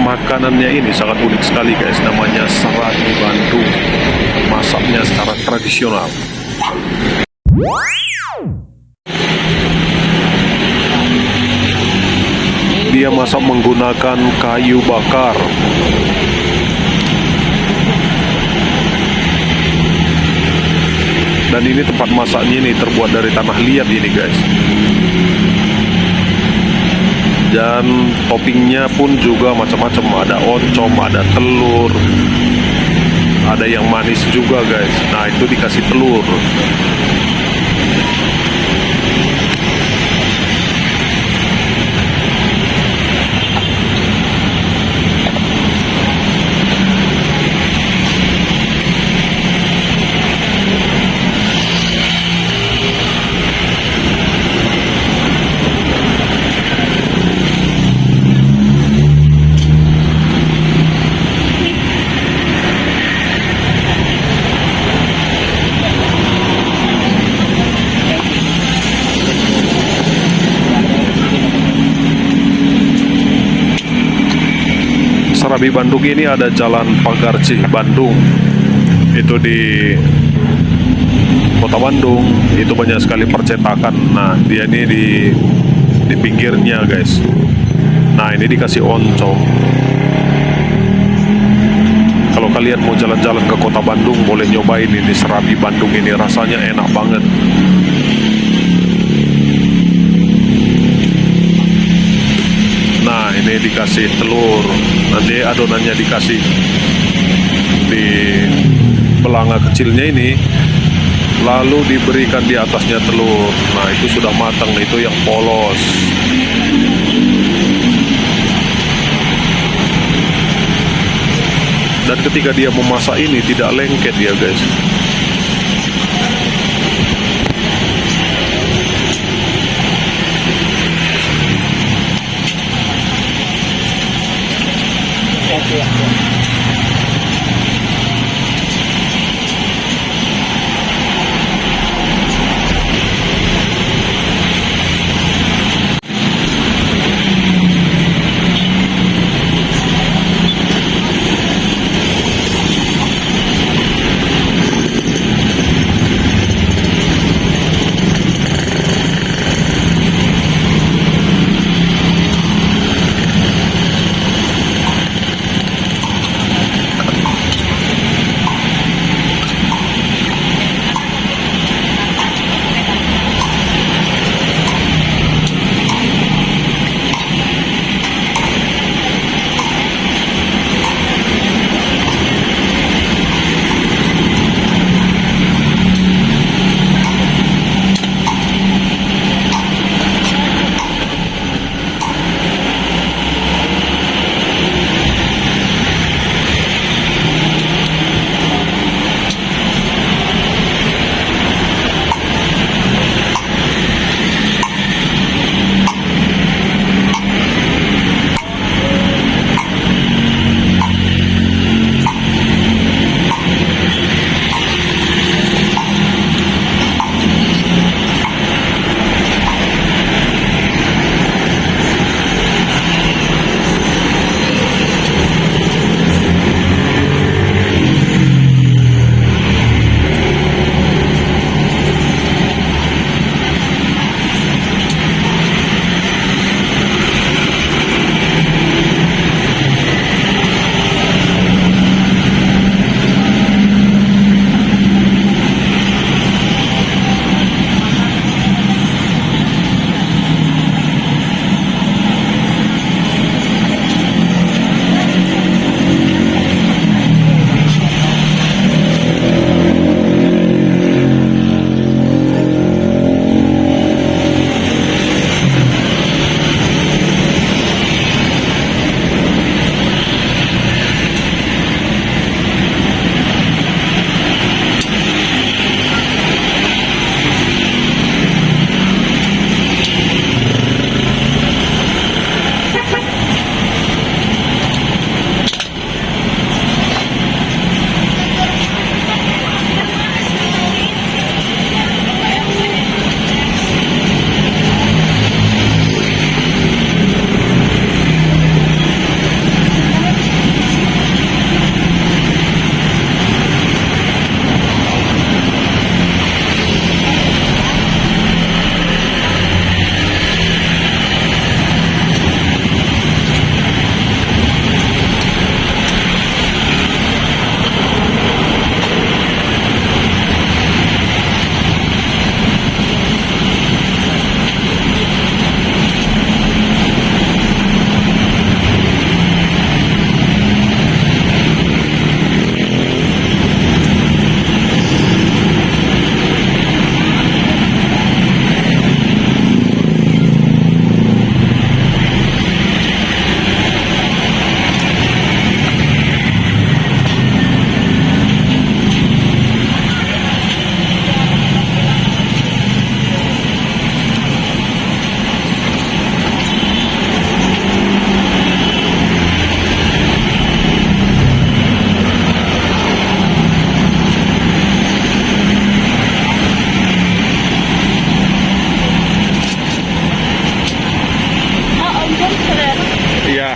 Makanannya ini sangat unik sekali guys, namanya serabi Bandung. Masaknya secara tradisional. Dia masak menggunakan kayu bakar. Dan ini tempat masaknya ini terbuat dari tanah liat ini guys. Dan toppingnya pun juga macam-macam, ada oncom, ada telur, ada yang manis juga guys. Nah itu dikasih telur. Serabi Bandung ini ada Jalan Pagarcih Bandung. Itu di Kota Bandung. Itu banyak sekali percetakan. Nah, dia ini di pinggirnya, guys. Nah, ini dikasih oncom. Kalau kalian mau jalan-jalan ke Kota Bandung, boleh nyobain ini Serabi Bandung ini, rasanya enak banget. Nah, ini dikasih telur. Nanti adonannya dikasih di belanga kecilnya ini, lalu diberikan di atasnya telur. Nah, itu sudah matang, itu yang polos. Dan ketika dia memasak ini tidak lengket dia guys. Ya.